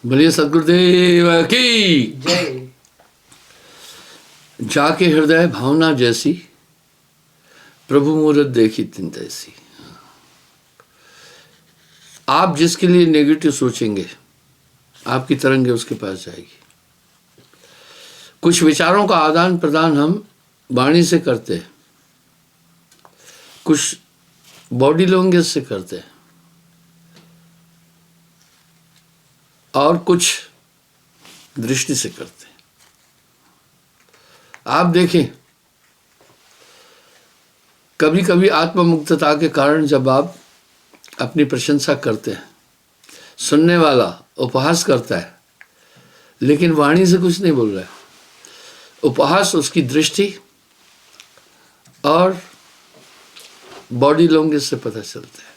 बोलिए सदगुरुदेव की जय। जाके हृदय भावना जैसी, प्रभु मूरत देखी तिन तैसी। आप जिसके लिए नेगेटिव सोचेंगे, आपकी तरंगे उसके पास जाएगी। कुछ विचारों का आदान प्रदान हम वाणी से करते हैं, कुछ बॉडी लैंग्वेज से करते हैं, और कुछ दृष्टि से करते हैं। आप देखें, कभी कभी आत्ममुक्तता के कारण जब आप अपनी प्रशंसा करते हैं, सुनने वाला उपहास करता है, लेकिन वाणी से कुछ नहीं बोल रहा है। उपहास उसकी दृष्टि और बॉडी लैंग्वेज से पता चलता है।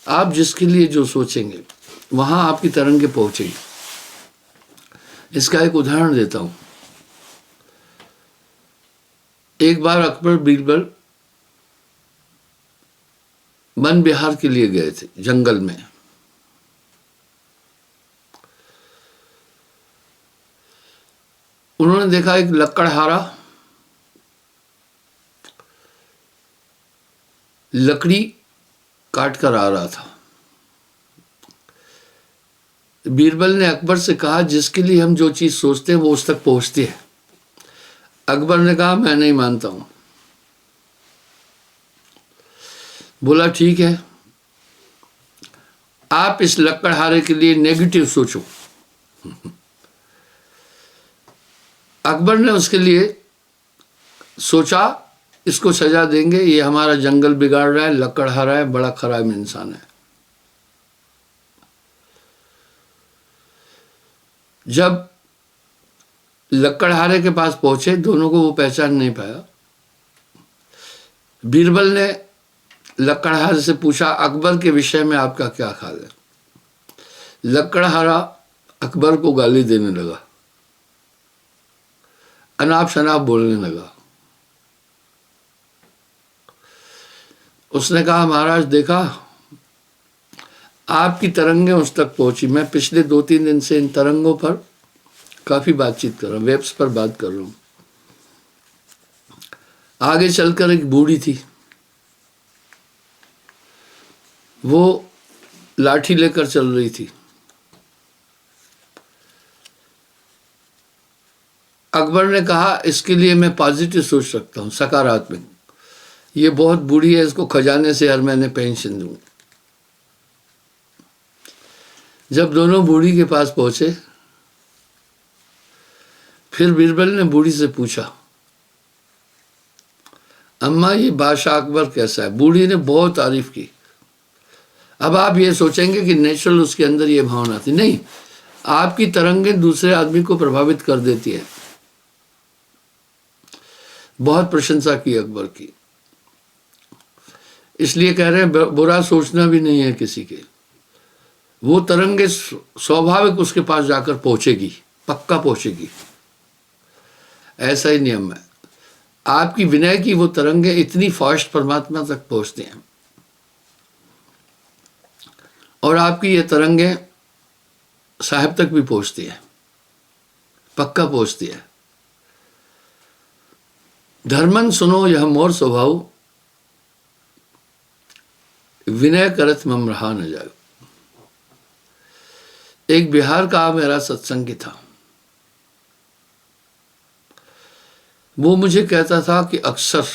आप जिसके लिए जो सोचेंगे, वहां आपकी तरंगे पहुंचेगी। इसका एक उदाहरण देता हूं। एक बार अकबर बीरबल वन विहार के लिए गए थे जंगल में। उन्होंने देखा एक लकड़हारा लकड़ी काट कर आ रहा था। बीरबल ने अकबर से कहा, जिसके लिए हम जो चीज सोचते हैं वो उस तक पहुंचती है। अकबर ने कहा, मैं नहीं मानता हूं। बोला, ठीक है, आप इस लकड़हारे के लिए नेगेटिव सोचो। अकबर ने उसके लिए सोचा, इसको सजा देंगे, ये हमारा जंगल बिगाड़ रहा है, लकड़हारा है, बड़ा खराब इंसान है। जब लकड़हारे के पास पहुंचे, दोनों को वो पहचान नहीं पाया। बीरबल ने लकड़हारे से पूछा, अकबर के विषय में आपका क्या ख्याल है? लकड़हारा अकबर को गाली देने लगा, अनाप शनाप बोलने लगा। उसने कहा, महाराज देखा, आपकी तरंगें उस तक पहुंची। मैं पिछले 2-3 दिन से इन तरंगों पर काफी बातचीत कर रहा हूं, वेब्स पर बात कर रहा हूं। आगे चलकर एक बूढ़ी थी, वो लाठी लेकर चल रही थी। अकबर ने कहा, इसके लिए मैं पॉजिटिव सोच सकता हूं, सकारात्मक। ये बहुत बूढ़ी है, इसको खजाने से हर महीने पेंशन दूं। जब दोनों बूढ़ी के पास पहुंचे, फिर बीरबल ने बूढ़ी से पूछा, अम्मा ये बादशाह अकबर कैसा है? बूढ़ी ने बहुत तारीफ की। अब आप ये सोचेंगे कि नेचुरल उसके अंदर ये भावना थी। नहीं, आपकी तरंगें दूसरे आदमी को प्रभावित कर देती है। बहुत प्रशंसा की अकबर की, इसलिए कह रहे हैं बुरा सोचना भी नहीं है किसी के। वो तरंगे स्वाभाविक उसके पास जाकर पहुंचेगी, पक्का पहुंचेगी। ऐसा ही नियम है। आपकी विनय की वो तरंगे इतनी फास्ट परमात्मा तक पहुंचती हैं, और आपकी ये तरंगे साहब तक भी पहुंचती है, पक्का पहुंचती है। धर्मन सुनो यह मोर स्वभाव, विनय करत मम रहा न जाए। एक बिहार का मेरा सत्संगी था, वो मुझे कहता था कि अक्सर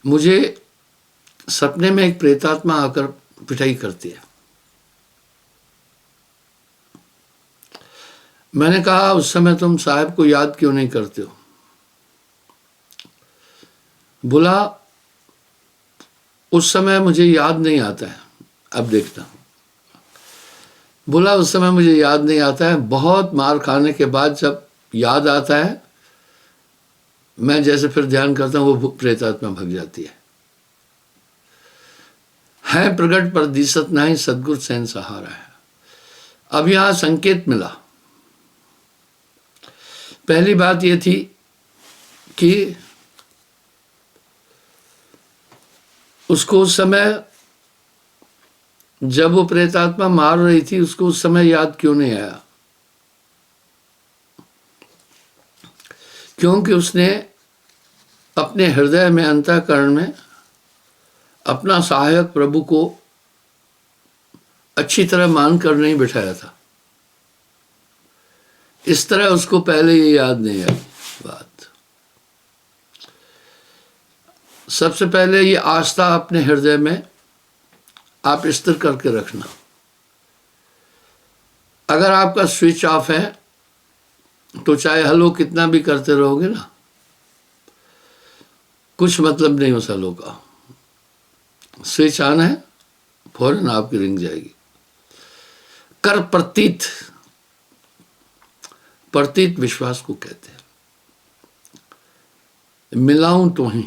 मुझे सपने में एक प्रेतात्मा आकर पिटाई करती है। मैंने कहा, उस समय तुम साहब को याद क्यों नहीं करते हो? बोला, उस समय मुझे याद नहीं आता है, अब देखता हूं। बोला, उस समय मुझे याद नहीं आता है, बहुत मार खाने के बाद जब याद आता है, मैं जैसे फिर ध्यान करता हूं, वो प्रेतात्मा भग जाती है प्रगट पर दिसत नहीं, सदगुरु सैन सहारा है। अब यहां संकेत मिला। पहली बात यह थी कि उसको उस समय जब वो प्रेतात्मा मार रही थी उसको उस समय याद क्यों नहीं आया? क्योंकि उसने अपने हृदय में, अंतःकरण में अपना सहायक प्रभु को अच्छी तरह मानकर नहीं बिठाया था। इस तरह उसको पहले ये याद नहीं आई बात। सबसे पहले ये आस्था अपने हृदय में आप स्थिर करके रखना। अगर आपका स्विच ऑफ है तो चाहे हेलो कितना भी करते रहोगे ना, कुछ मतलब नहीं उस हेलो का। स्विच ऑन है, फौरन आपकी रिंग जाएगी। कर प्रतीत, प्रतीत विश्वास को कहते हैं। मिलाऊं तो ही,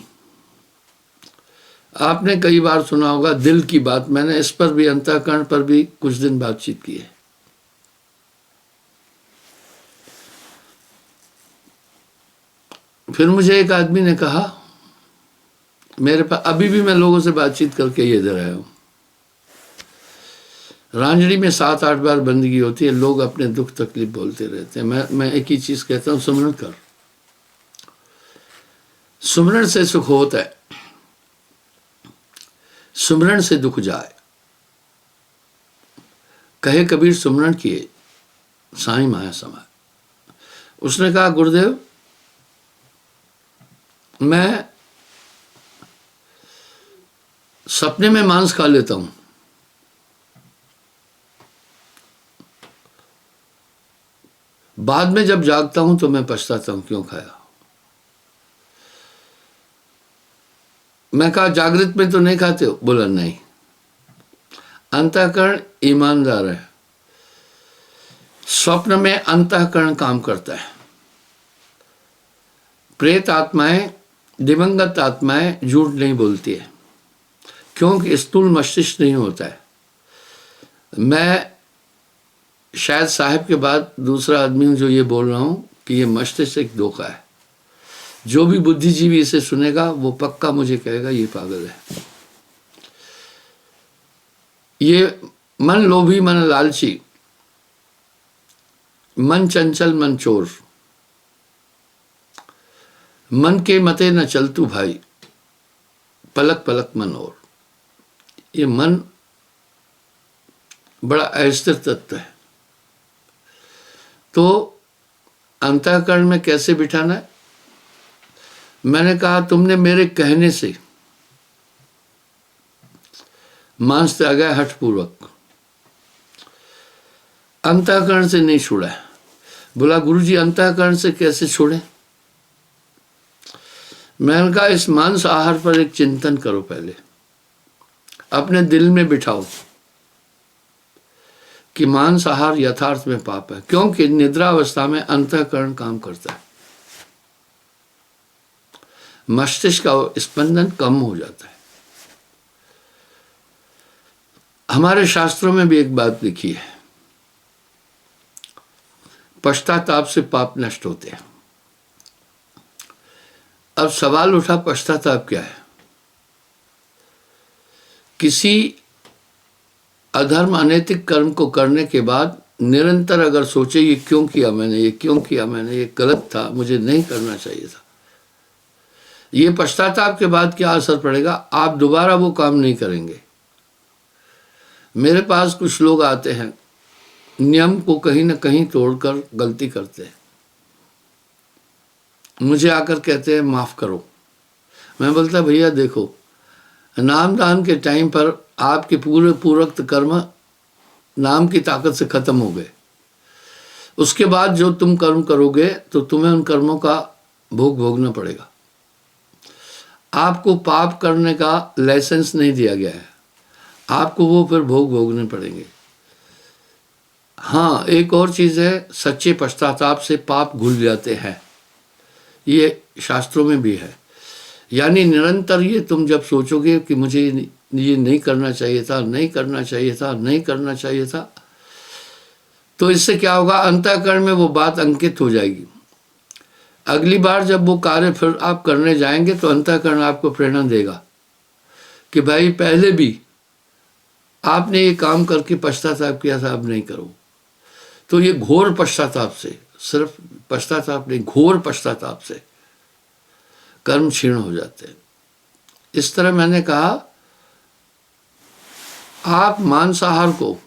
आपने कई बार सुना होगा दिल की बात। मैंने इस पर भी, अंतःकरण पर भी कुछ दिन बातचीत की है। फिर मुझे एक आदमी ने कहा, मेरे पास अभी भी मैं लोगों से बातचीत करके ये दे रहा हूं। रांझड़ी में 7-8 बार बंदगी होती है, लोग अपने दुख तकलीफ बोलते रहते हैं। मैं एक ही चीज कहता हूं, सुमरण कर। सुमरण से सुख होता है, सुमरण से दुख जाए। कहे कबीर सुमरण किए साईं माया समाए। उसने कहा गुरुदेव, मैं सपने में मांस खा लेता हूं, बाद में जब जागता हूं तो मैं पछताता हूं क्यों खाया। मैं कहा जागृत में तो नहीं खाते हो? बोला नहीं। अंतःकरण ईमानदार है, स्वप्न में अंतःकरण काम करता है। प्रेत आत्माएं, दिवंगत आत्माएं झूठ नहीं बोलती है, क्योंकि स्थूल मस्तिष्क नहीं होता है। मैं शायद साहब के बाद दूसरा आदमी हूं जो ये बोल रहा हूं कि ये मस्तिष्क एक धोखा है। जो भी बुद्धिजीवी इसे सुनेगा वो पक्का मुझे कहेगा ये पागल है। ये मन लोभी, मन लालची, मन चंचल, मन चोर, मन के मते न चलतू भाई, पलक पलक मन और। ये मन बड़ा अस्थिर तत्व है। तो अंतःकरण में कैसे बिठाना है? मैंने कहा तुमने मेरे कहने से मांस त्यागा है हठपूर्वक, अंतःकरण से नहीं छोड़ा है। बोला गुरुजी अंतःकरण से कैसे छोड़े? मैंने कहा इस मांस आहार पर एक चिंतन करो, पहले अपने दिल में बिठाओ कि मांस आहार यथार्थ में पाप है, क्योंकि निद्रा अवस्था में अंतःकरण काम करता है, मस्तिष्क का स्पंदन कम हो जाता है। हमारे शास्त्रों में भी एक बात लिखी है, पश्चाताप से पाप नष्ट होते हैं। अब सवाल उठा पश्चाताप क्या है? किसी अधर्म अनैतिक कर्म को करने के बाद निरंतर अगर सोचे ये क्यों किया मैंने, ये क्यों किया मैंने, ये गलत था, मुझे नहीं करना चाहिए था, ये पश्चाताप के बाद क्या असर पड़ेगा? आप दोबारा वो काम नहीं करेंगे। मेरे पास कुछ लोग आते हैं, नियम को कहीं ना कहीं तोड़कर गलती करते हैं, मुझे आकर कहते हैं माफ करो। मैं बोलता भैया देखो, नामदान के टाइम पर आपके पूरे पूर्वोक्त कर्म नाम की ताकत से खत्म हो गए। उसके बाद जो तुम कर्म करोगे तो तुम्हें उन कर्मों का भोग भोगना पड़ेगा। आपको पाप करने का लाइसेंस नहीं दिया गया है, आपको वो फिर भोग भोगने पड़ेंगे। हाँ, एक और चीज़ है, सच्चे पश्चाताप से पाप घुल जाते हैं, ये शास्त्रों में भी है। यानी निरंतर ये तुम जब सोचोगे कि मुझे ये नहीं करना चाहिए था, नहीं करना चाहिए था, नहीं करना चाहिए था, तो इससे क्या होगा? अंतःकरण में वो बात अंकित हो जाएगी। अगली बार जब वो कार्य फिर आप करने जाएंगे तो अंतःकरण आपको प्रेरणा देगा कि भाई पहले भी आपने ये काम करके पश्चाताप किया था, अब नहीं करो, तो ये घोर पश्चाताप से, सिर्फ पश्चाताप नहीं, घोर पश्चाताप से कर्म क्षीण हो जाते हैं। इस तरह मैंने कहा, आप मांसाहार को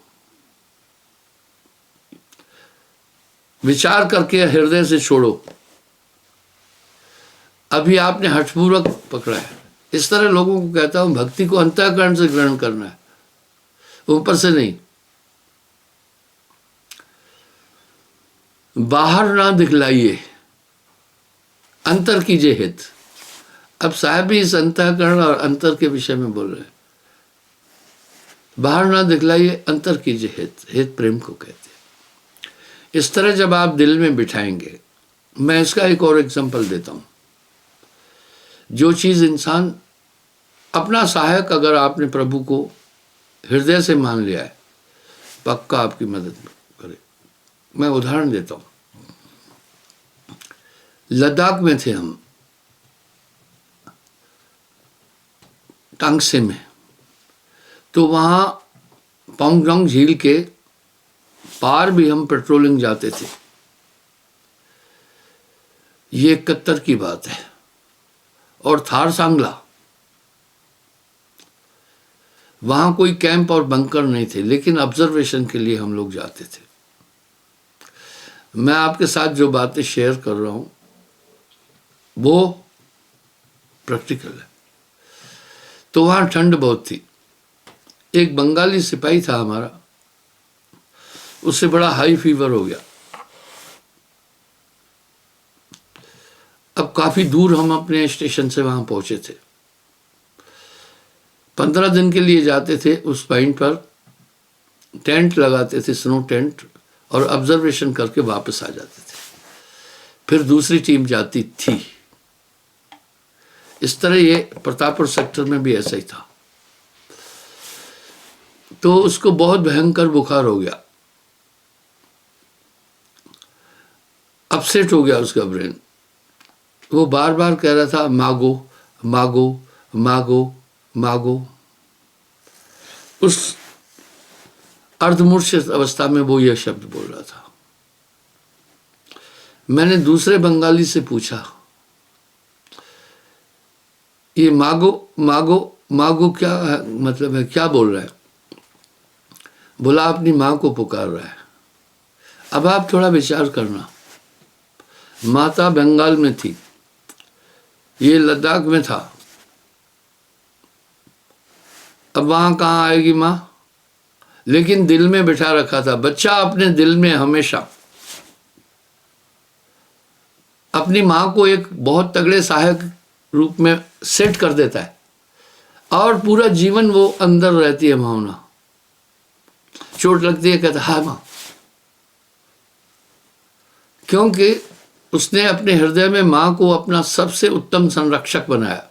विचार करके हृदय से छोड़ो। अभी आपने हठपूर्वक पकड़ा है। इस तरह लोगों को कहता हूं, भक्ति को अंतःकरण से ग्रहण करना है, ऊपर से नहीं। बाहर ना दिखलाइए, अंतर कीजिए हित। अब साहब भी इस अंतःकरण और अंतर के विषय में बोल रहे हैं। बाहर ना दिखलाइए, अंतर कीजिए हित, हित प्रेम को कहते हैं। इस तरह जब आप दिल में बिठाएंगे, मैं इसका एक और एग्जांपल देता हूं। जो चीज़ इंसान अपना सहायक, अगर आपने प्रभु को हृदय से मान लिया है, पक्का आपकी मदद करे। मैं उदाहरण देता हूँ। लद्दाख में थे हम, टांगसे में, तो वहाँ पोंगजोंग झील के पार भी हम पेट्रोलिंग जाते थे। ये 71 की बात है। और थार सांगला, वहाँ कोई कैंप और बंकर नहीं थे, लेकिन ऑब्जर्वेशन के लिए हम लोग जाते थे। मैं आपके साथ जो बातें शेयर कर रहा हूँ वो प्रैक्टिकल है। तो वहाँ ठंड बहुत थी। एक बंगाली सिपाही था हमारा, उससे बड़ा हाई फीवर हो गया। अब काफ़ी दूर हम अपने स्टेशन से वहाँ पहुँचे थे। 15 दिन के लिए जाते थे। उस पॉइंट पर टेंट लगाते थे, स्नो टेंट, और ऑब्जर्वेशन करके वापस आ जाते थे। फिर दूसरी टीम जाती थी। इस तरह ये प्रतापपुर सेक्टर में भी ऐसा ही था। तो उसको बहुत भयंकर बुखार हो गया, अपसेट हो गया उसका ब्रेन। वो बार बार कह रहा था, मागो मागो मागो मागो। उस अर्धमूर्छित अवस्था में वो यह शब्द बोल रहा था। मैंने दूसरे बंगाली से पूछा, ये मागो मागो मागो क्या है, मतलब है, क्या बोल रहा है? बोला, अपनी माँ को पुकार रहा है। अब आप थोड़ा विचार करना, माता बंगाल में थी, ये लद्दाख में था। अब वहाँ कहाँ आएगी माँ? लेकिन दिल में बिठा रखा था। बच्चा अपने दिल में हमेशा अपनी माँ को एक बहुत तगड़े सहायक रूप में सेट कर देता है, और पूरा जीवन वो अंदर रहती है भावना। चोट लगती है, कहता है माँ, क्योंकि उसने अपने हृदय में माँ को अपना सबसे उत्तम संरक्षक बनाया।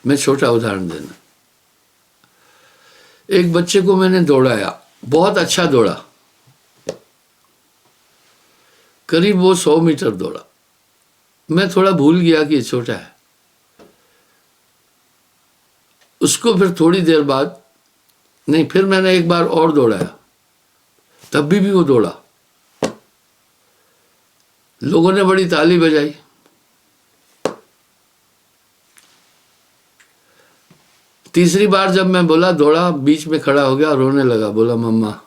मैं छोटा उदाहरण देना, एक बच्चे को मैंने दौड़ाया, बहुत अच्छा दौड़ा, करीब वो 100 मीटर दौड़ा। मैं थोड़ा भूल गया कि ये छोटा है। उसको फिर थोड़ी देर बाद, नहीं, फिर मैंने एक बार और दौड़ाया, तब भी वो दौड़ा। लोगों ने बड़ी ताली बजाई। तीसरी बार जब मैं बोला, दौड़ा, बीच में खड़ा हो गया, रोने लगा, बोला मम्मा।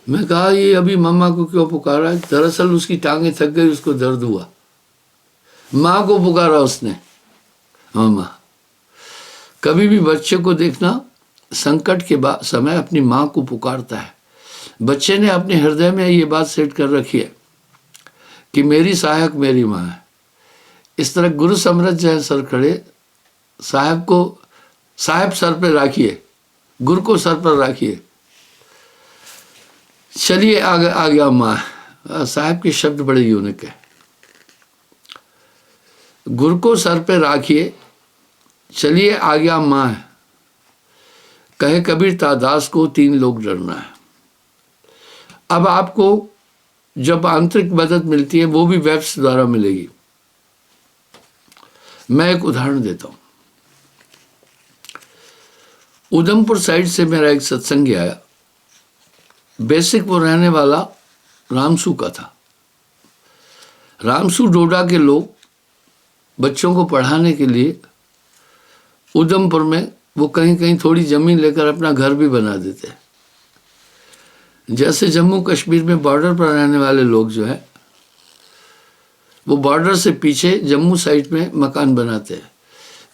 मैं कहा, ये अभी मम्मा को क्यों पुकारा है? दरअसल उसकी टांगें थक गई, उसको दर्द हुआ, माँ को पुकारा उसने, मम्मा। कभी भी बच्चे को देखना, संकट के समय अपनी माँ को पुकारता है। बच्चे ने अपने हृदय में ये बात सेट कर रखी है कि मेरी सहायक मेरी माँ है। इस तरह गुरु समरथ जो है सर खड़े, साहब को, साहब सर पर राखिए, गुरु को सर पर राखिए। चलिए आ गया माँ। साहब के शब्द बड़े यूनिक है। गुरु को सर पे राखिए, चलिए आ गया माँ। कहे कबीर तादास को 3 लोग डरना है। अब आपको जब आंतरिक मदद मिलती है, वो भी वेब्स द्वारा मिलेगी। मैं एक उदाहरण देता हूँ। उधमपुर साइड से मेरा एक सत्संगी आया, बेसिक वो रहने वाला रामसू का था। रामसू डोडा के लोग बच्चों को पढ़ाने के लिए उधमपुर में वो कहीं कहीं थोड़ी ज़मीन लेकर अपना घर भी बना देते हैं। जैसे जम्मू कश्मीर में बॉर्डर पर रहने वाले लोग जो है वो बॉर्डर से पीछे जम्मू साइड में मकान बनाते हैं,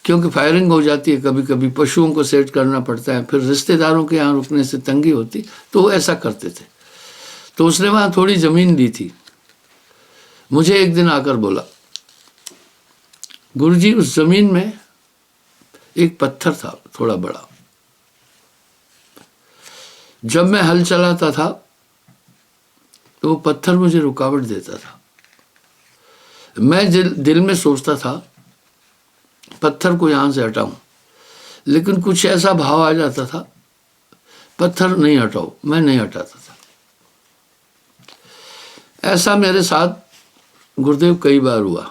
क्योंकि फायरिंग हो जाती है, कभी कभी पशुओं को सेट करना पड़ता है, फिर रिश्तेदारों के यहाँ रुकने से तंगी होती, तो वो ऐसा करते थे। तो उसने वहाँ थोड़ी ज़मीन ली थी। मुझे एक दिन आकर बोला, गुरुजी उस ज़मीन में एक पत्थर था थोड़ा बड़ा, जब मैं हल चलाता था तो वो पत्थर मुझे रुकावट देता था। मैं दिल में सोचता था पत्थर को यहाँ से हटाऊं, लेकिन कुछ ऐसा भाव आ जाता था पत्थर नहीं हटाओ, मैं नहीं हटाता था। ऐसा मेरे साथ गुरुदेव कई बार हुआ।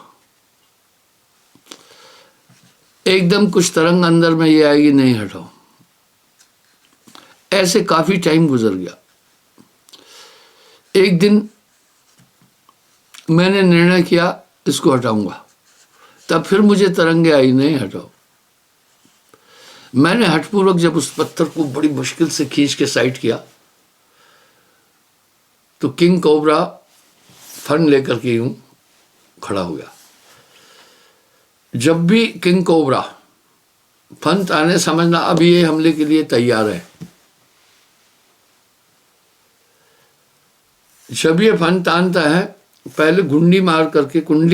एकदम कुछ तरंग अंदर में ये आएगी, नहीं हटाओ। ऐसे काफी टाइम गुजर गया। एक दिन मैंने निर्णय किया इसको हटाऊंगा, तब फिर मुझे तरंगे आई, नहीं हटाओ। मैंने हठपूर्वक जब उस पत्थर को बड़ी मुश्किल से खींच के साइड किया तो किंग कोबरा फन लेकर के यूं खड़ा हो गया। जब भी किंग कोबरा फन ताने, समझना अब ये हमले के लिए तैयार है। जब ये फन तानता है पहले कुंडली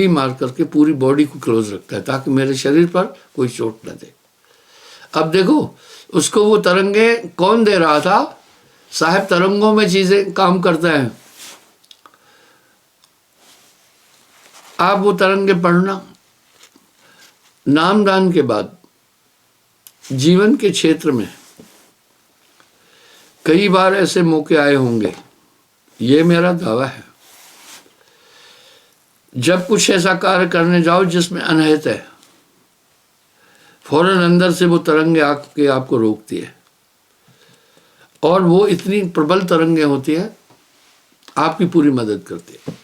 मार करके पूरी बॉडी को क्लोज रखता है ताकि मेरे शरीर पर कोई चोट न दे। अब देखो उसको वो तरंगे कौन दे रहा था? साहब तरंगों में चीजें काम करते हैं। आप वो तरंगे पढ़ना। नामदान के बाद जीवन के क्षेत्र में कई बार ऐसे मौके आए होंगे, ये मेरा दावा है। जब कुछ ऐसा कार्य करने जाओ जिसमें अनहित है, फौरन अंदर से वो तरंगे आके आपको रोकती है, और वो इतनी प्रबल तरंगे होती है आपकी पूरी मदद करती है।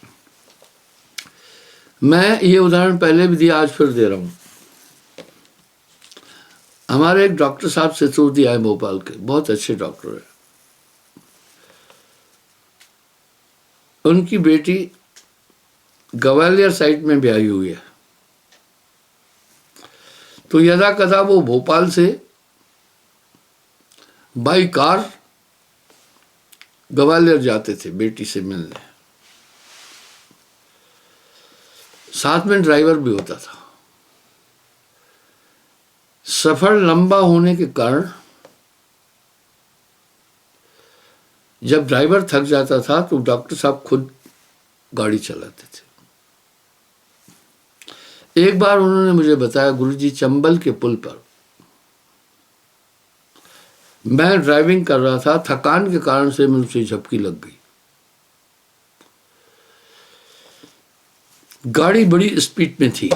मैं ये उदाहरण पहले भी दिया, आज फिर दे रहा हूं। हमारे एक डॉक्टर साहब सिसोदिया है भोपाल के, बहुत अच्छे डॉक्टर है। उनकी बेटी ग्वालियर साइड में ब्याही हुई है, तो यदा कदा वो भोपाल से बाई कार ग्वालियर जाते थे बेटी से मिलने, साथ में ड्राइवर भी होता था। सफर लंबा होने के कारण जब ड्राइवर थक जाता था तो डॉक्टर साहब खुद गाड़ी चलाते थे। एक बार उन्होंने मुझे बताया, गुरुजी चंबल के पुल पर मैं ड्राइविंग कर रहा था, थकान के कारण से मुझे झपकी लग गई। गाड़ी बड़ी स्पीड में थी,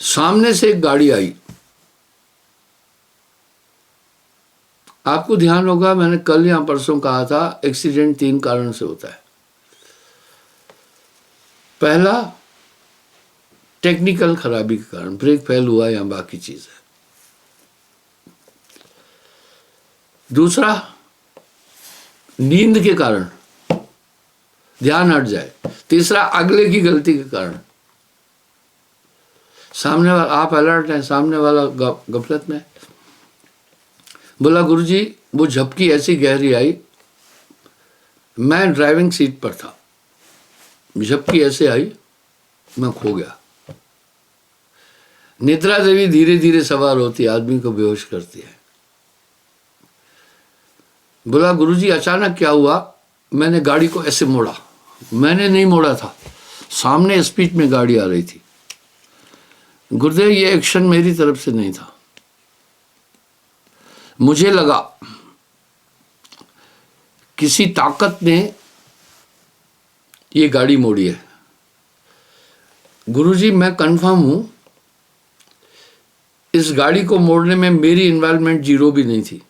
सामने से एक गाड़ी आई। आपको ध्यान होगा मैंने कल या परसों कहा था एक्सीडेंट 3 कारण से होता है। पहला टेक्निकल खराबी के कारण, ब्रेक फेल हुआ या बाकी चीज है। दूसरा नींद के कारण, ध्यान हट जाए। तीसरा अगले की गलती के कारण, सामने वाला आप अलर्ट हैं, सामने वाला गफलत में। बोला गुरुजी वो झपकी ऐसी गहरी आई, मैं ड्राइविंग सीट पर था, झपकी ऐसे आई मैं खो गया। निद्रा देवी धीरे धीरे सवार होती है, आदमी को बेहोश करती है। बोला गुरुजी अचानक क्या हुआ? मैंने गाड़ी को ऐसे मोड़ा, मैंने नहीं मोड़ा था, सामने स्पीड में गाड़ी आ रही थी। गुरुदेव ये एक्शन मेरी तरफ से नहीं था, मुझे लगा किसी ताकत ने ये गाड़ी मोड़ी है। गुरुजी मैं कंफर्म हूं इस गाड़ी को मोड़ने में मेरी इन्वॉल्वमेंट जीरो भी नहीं थी।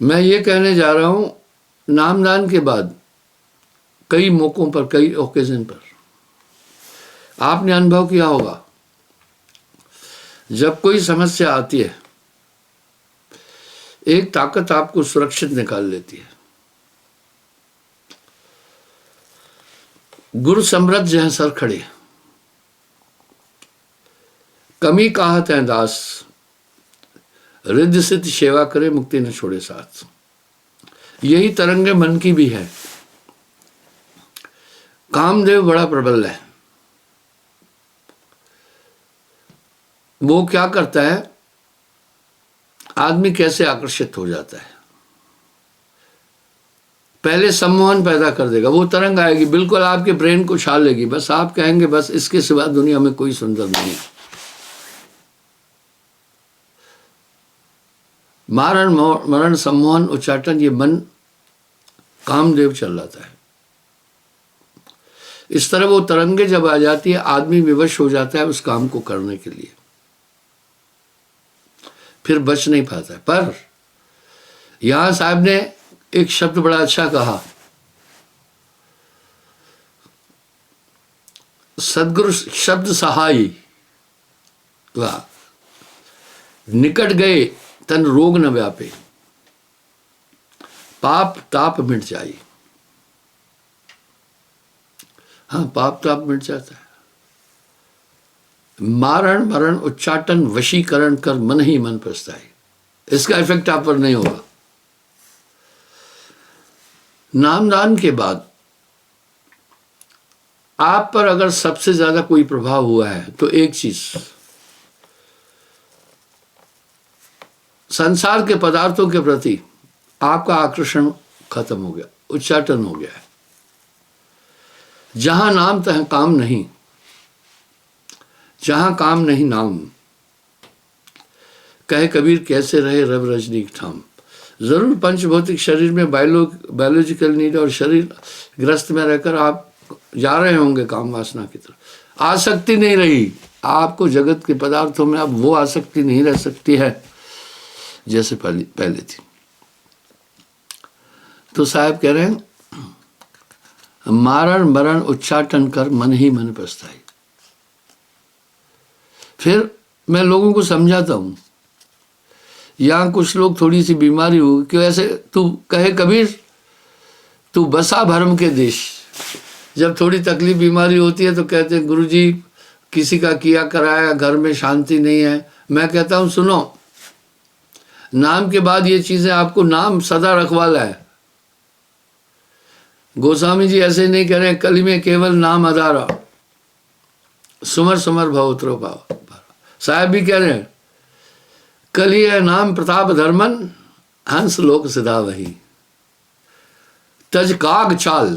मैं ये कहने जा रहा हूं, नामदान के बाद कई मौकों पर, कई ओकेजन पर आपने अनुभव किया होगा, जब कोई समस्या आती है एक ताकत आपको सुरक्षित निकाल लेती है। गुरु समृद्ध जह सर खड़े, कमी काहत है दास, रिद्धि सिद्धि सेवा करे, मुक्ति न छोड़े साथ। यही तरंगे मन की भी है। कामदेव बड़ा प्रबल है। वो क्या करता है, आदमी कैसे आकर्षित हो जाता है, पहले सम्मोहन पैदा कर देगा। वो तरंग आएगी, बिल्कुल आपके ब्रेन को छा लेगी, बस आप कहेंगे बस इसके सिवा दुनिया में कोई सुंदर नहीं है। मारण मरण सम्मोहन उच्चाटन, ये मन कामदेव चल रहा है। इस तरह वो तरंगे जब आ जाती है, आदमी विवश हो जाता है उस काम को करने के लिए, फिर बच नहीं पाता है। पर यहां साहब ने एक शब्द बड़ा अच्छा कहा, सदगुरु शब्द सहाई, वाह, निकट गए तन रोग न व्यापे, पाप ताप मिट जाए। हाँ, पाप ताप मिट जाता है। मारण मरण उच्चाटन वशीकरण कर मन ही मन पछताए, इसका इफेक्ट आप पर नहीं होगा। नामदान के बाद आप पर अगर सबसे ज्यादा कोई प्रभाव हुआ है तो एक चीज, संसार के पदार्थों के प्रति आपका आकर्षण खत्म हो गया, उच्चाटन हो गया है। जहां नाम तहां काम नहीं, जहां काम नहीं नाम, कहे कबीर कैसे रहे रब रजनी ठाम। जरूर पंचभौतिक शरीर में बायोलॉजिकल नीड और शरीर ग्रस्त में रहकर आप जा रहे होंगे काम वासना की तरफ। आसक्ति नहीं रही आपको जगत के पदार्थों में, अब वो आसक्ति नहीं रह सकती है जैसे पहले थी। तो साहब कह रहे हैं, मारण मरण उच्चाटन कर मन ही मन पछताई। फिर मैं लोगों को समझाता हूं, यहां कुछ लोग थोड़ी सी बीमारी हो कि ऐसे तू कहे कबीर तू बसा भरम के देश। जब थोड़ी तकलीफ बीमारी होती है तो कहते हैं गुरुजी किसी का किया कराया, घर में शांति नहीं है। मैं कहता हूं सुनो, नाम के बाद ये चीजें आपको नाम सदा रखवाला है। गोस्वामी जी ऐसे नहीं कह रहे कली में केवल नाम आधारा, सुमर सुमर भवत्रो भाव। साहब भी कह रहे हैं कली है नाम प्रताप धर्मन, हंस लोक सिधा वही, तज काग चाल,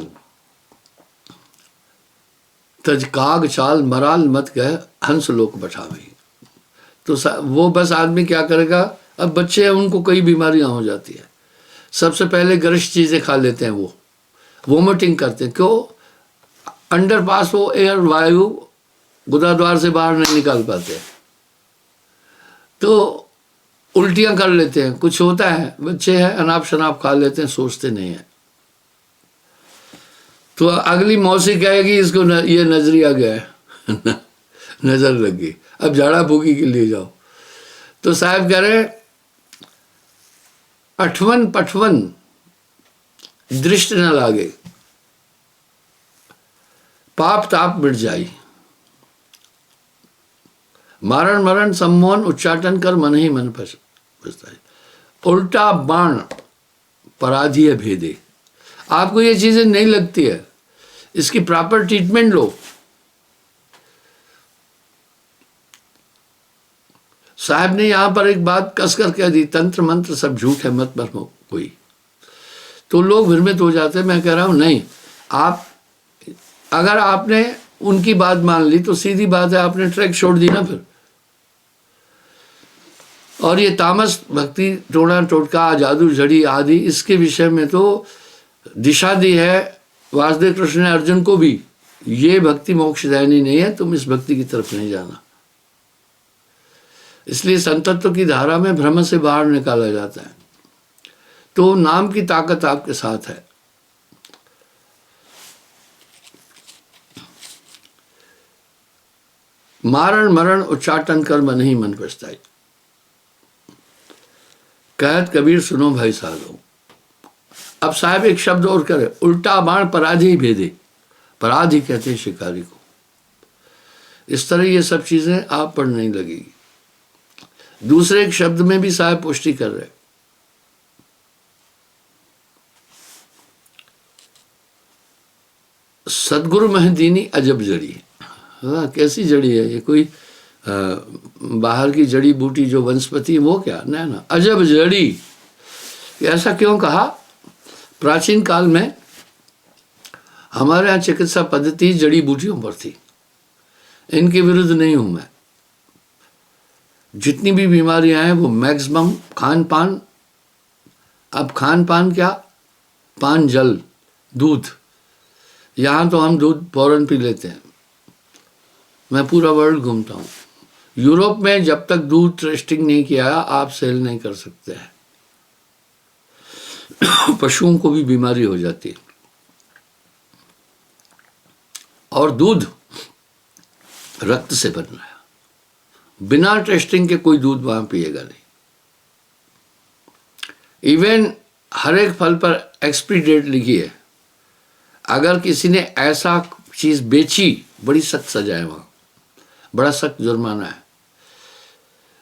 तज काग चाल मराल मत गए, हंस लोक बैठा वही। तो वो बस आदमी क्या करेगा, अब बच्चे हैं उनको कई बीमारियां हो जाती है, सबसे पहले गरिष्ठ चीजें खा लेते हैं, वो वोमिटिंग करते हैं। क्यों? अंडर पास वो एयर वायु गुदाद्वार से बाहर नहीं निकाल पाते, तो उल्टियां कर लेते हैं। कुछ होता है, बच्चे हैं अनाप शनाप खा लेते हैं, सोचते नहीं है। तो अगली मौसी कहेगी इसको ये नजरी आ गया है नजर लग गई, अब झाड़ा फूकी के लिए जाओ। तो साहब कह रहे अठवन पठवन दृष्ट न लागे, पाप ताप मिट जाई, मारण मरण सम्मोहन उच्चाटन कर मन ही मन पछताई। उल्टा बाण पराधीय भेदे। आपको ये चीजें नहीं लगती है, इसकी प्रॉपर ट्रीटमेंट लो। साहब ने यहां पर एक बात कसकर कह दी, तंत्र मंत्र सब झूठ है मत भरमो कोई। तो लोग भ्रमित हो जाते हैं। मैं कह रहा हूं नहीं, आप अगर आपने उनकी बात मान ली तो सीधी बात है आपने ट्रैक छोड़ दी ना फिर। और ये तामस भक्ति टोना टोटका जादू झड़ी आदि, इसके विषय में तो दिशा दी है वासुदेव कृष्ण ने अर्जुन को भी ये भक्ति मोक्षदायिनी नहीं है, तुम इस भक्ति की तरफ नहीं जाना। इसलिए संतत्व की धारा में भ्रम से बाहर निकाला जाता है। तो नाम की ताकत आपके साथ है। मारण मरण उच्चाटन कर्म नहीं मन पछताई। कहत कबीर सुनो भाई साधो। अब साहब एक शब्द और करे, उल्टा बाण पराधी भेदे। पराधी कहते हैं शिकारी को। इस तरह ये सब चीजें आप पर नहीं लगेगी। दूसरे एक शब्द में भी साहब पुष्टि कर रहे, सदगुरु महदीनी अजब जड़ी। हाँ, कैसी जड़ी है ये? कोई बाहर की जड़ी बूटी जो वनस्पति, वो क्या? ना, अजब जड़ी। ऐसा क्यों कहा? प्राचीन काल में हमारे यहाँ चिकित्सा पद्धति जड़ी बूटियों पर थी। इनके विरुद्ध नहीं हूं मैं। जितनी भी बीमारियां हैं वो मैक्सिमम खान पान। अब खान पान क्या? पान जल, दूध। यहाँ तो हम दूध फौरन पी लेते हैं। मैं पूरा वर्ल्ड घूमता हूँ। यूरोप में जब तक दूध टेस्टिंग नहीं किया आप सेल नहीं कर सकते हैं। पशुओं को भी बीमारी हो जाती है। और दूध रक्त से बन रहा है, बिना टेस्टिंग के कोई दूध वहां पिएगा नहीं। इवन हर एक फल पर एक्सपायरी डेट लिखी है। अगर किसी ने ऐसा चीज बेची, बड़ी सख्त सजा है वहां, बड़ा सख्त जुर्माना है।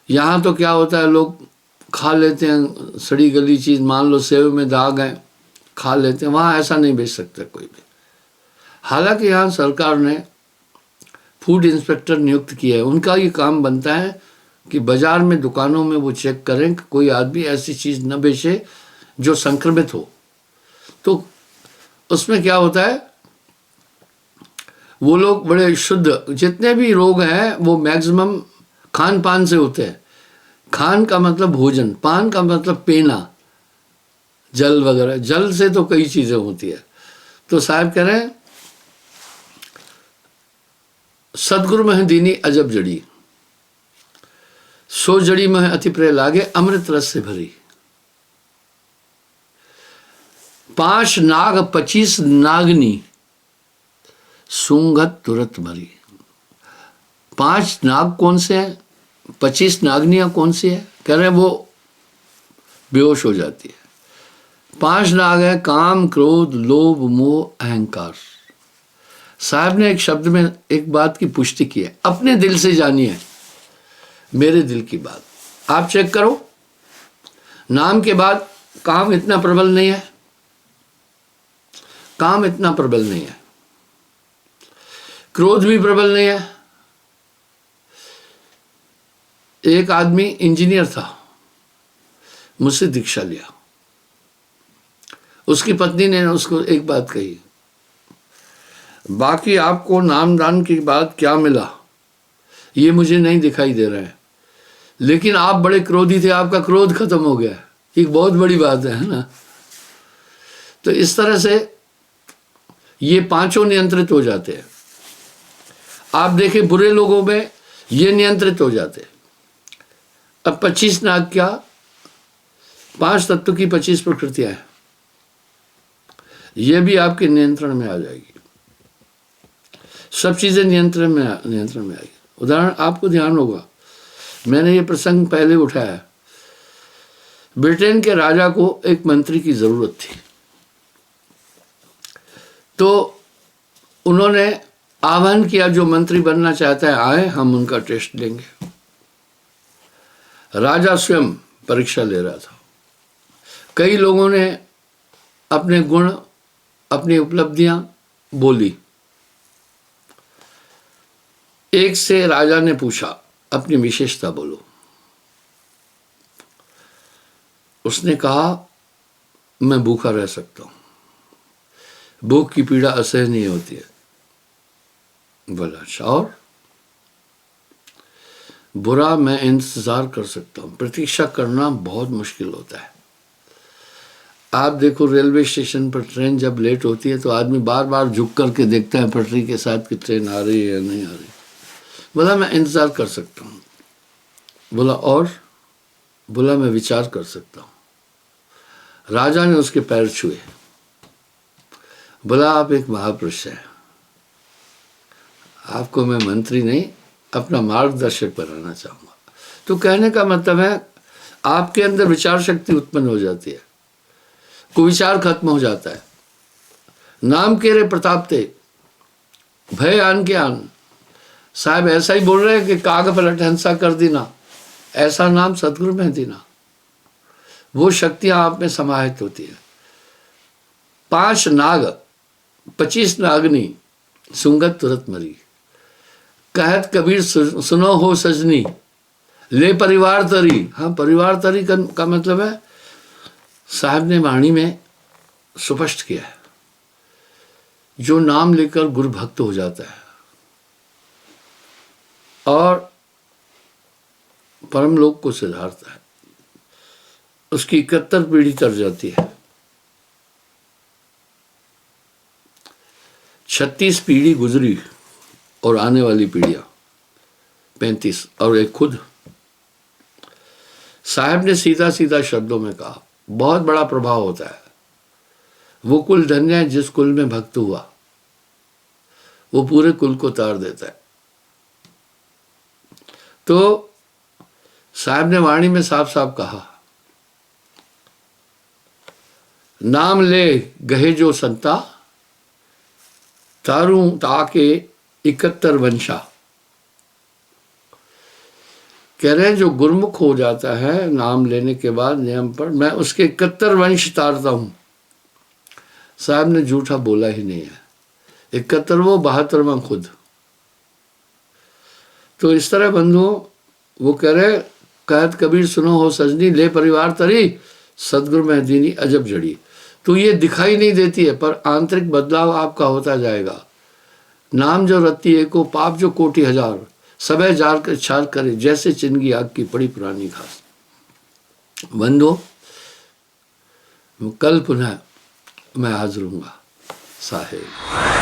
यहां तो क्या होता है, लोग खा लेते हैं सड़ी गली चीज। मान लो सेव में दाग है, खा लेते हैं। वहां ऐसा नहीं बेच सकता कोई भी। हालांकि यहाँ सरकार ने फूड इंस्पेक्टर नियुक्त किया है। उनका ये काम बनता है कि बाजार में, दुकानों में वो चेक करें कि कोई आदमी ऐसी चीज न बेचे जो संक्रमित हो। तो उसमें क्या होता है, वो लोग बड़े शुद्ध, जितने भी रोग हैं वो मैक्सिमम खान पान से होते हैं। खान का मतलब भोजन, पान का मतलब पीना, जल वगैरह। जल से तो कई चीजें होती है। तो साहब कह रहे हैं, सदगुरु मह दीनी अजब जड़ी, सो जड़ी मह अति प्रिय लागे, अमृत रस से भरी। 5 नाग 25 नागनी, सूंघत तुरत मरी। 5 नाग कौन से हैं? 25 नागनियां कौन सी है? कह रहे हैं वो बेहोश हो जाती है। 5 नाग है, काम, क्रोध, लोभ, मोह, अहंकार। साहब ने एक शब्द में एक बात की पुष्टि की है, अपने दिल से जानिए मेरे दिल की बात। आप चेक करो, नाम के बाद काम इतना प्रबल नहीं है। काम इतना प्रबल नहीं है, क्रोध भी प्रबल नहीं है। एक आदमी इंजीनियर था, मुझसे दीक्षा लिया। उसकी पत्नी ने उसको एक बात कही, बाकी आपको नाम दान की बात क्या मिला ये मुझे नहीं दिखाई दे रहा है, लेकिन आप बड़े क्रोधी थे, आपका क्रोध खत्म हो गया। एक बहुत बड़ी बात है ना। तो इस तरह से ये 5 नियंत्रित हो जाते हैं। आप देखें बुरे लोगों में ये नियंत्रित हो जाते हैं। अब 25 नाग क्या, 5 तत्व की 25 प्रकृतियां हैं, ये भी आपके नियंत्रण में आ जाएगी। सब चीजें नियंत्रण में आएगी। उदाहरण आपको ध्यान होगा, मैंने ये प्रसंग पहले उठाया। ब्रिटेन के राजा को एक मंत्री की जरूरत थी, तो उन्होंने आह्वान किया, जो मंत्री बनना चाहता है आए, हम उनका टेस्ट लेंगे। राजा स्वयं परीक्षा ले रहा था। कई लोगों ने अपने गुण, अपनी उपलब्धियां बोली। एक से राजा ने पूछा, अपनी विशेषता बोलो। उसने कहा, मैं भूखा रह सकता हूं, भूख की पीड़ा असहनीय होती है। बोला अच्छा, और? बुरा, मैं इंतजार कर सकता हूं, प्रतीक्षा करना बहुत मुश्किल होता है। आप देखो रेलवे स्टेशन पर ट्रेन जब लेट होती है तो आदमी बार बार झुक करके देखता है पटरी के साथ कि ट्रेन आ रही है या नहीं आ रही। बोला मैं इंतज़ार कर सकता हूँ। बोला और? बोला मैं विचार कर सकता हूँ। राजा ने उसके पैर छुए। बोला आप एक महापुरुष हैं, आपको मैं मंत्री नहीं अपना मार्गदर्शक बनाना चाहूँगा। तो कहने का मतलब है आपके अंदर विचार शक्ति उत्पन्न हो जाती है, कुविचार खत्म हो जाता है। नाम के रे प्रताप ते भय आन के आन। साहब ऐसा ही बोल रहे हैं कि काग पलट हंसा कर देना, ऐसा नाम सदगुरु में देना। वो शक्तियां आप में समाहित होती है। 5 नाग 25 नागनी सुंगत तुरत मरी। कहत कबीर सुनो हो सजनी ले परिवार तरी। हाँ, परिवार तरी का मतलब है साहब ने वाणी में स्पष्ट किया है, जो नाम लेकर गुरु भक्त हो जाता है और परम लोक को सिधारता है, उसकी 71 पीढ़ी तर जाती है। 36 पीढ़ी गुजरी और आने वाली पीढ़ियां 35 और एक खुद। साहब ने सीधा सीधा शब्दों में कहा, बहुत बड़ा प्रभाव होता है। वो कुल धन्य है जिस कुल में भक्त हुआ, वो पूरे कुल को तार देता है। तो साहब ने वाणी में साफ साफ कहा, नाम ले गहे जो संता तारू ताके 71 वंशा। कह रहे हैं जो गुरमुख हो जाता है नाम लेने के बाद नियम पर, मैं उसके 71 वंश तारता हूं। साहब ने झूठा बोला ही नहीं है। 71वां 72वां खुद। तो इस तरह बंधुओं वो कह रहे, कहत कबीर सुनो हो सजनी ले परिवार तरी सदगुरु में दीनी अजब जड़ी। तो ये दिखाई नहीं देती है पर आंतरिक बदलाव आपका होता जाएगा। नाम जो रत्ती एको पाप जो कोटि हजार, सबे जार कर छाल करे जैसे चिनगी आग की पड़ी पुरानी घास। बंधुओं कल पुनः मैं हाजिर हूँगा साहेब।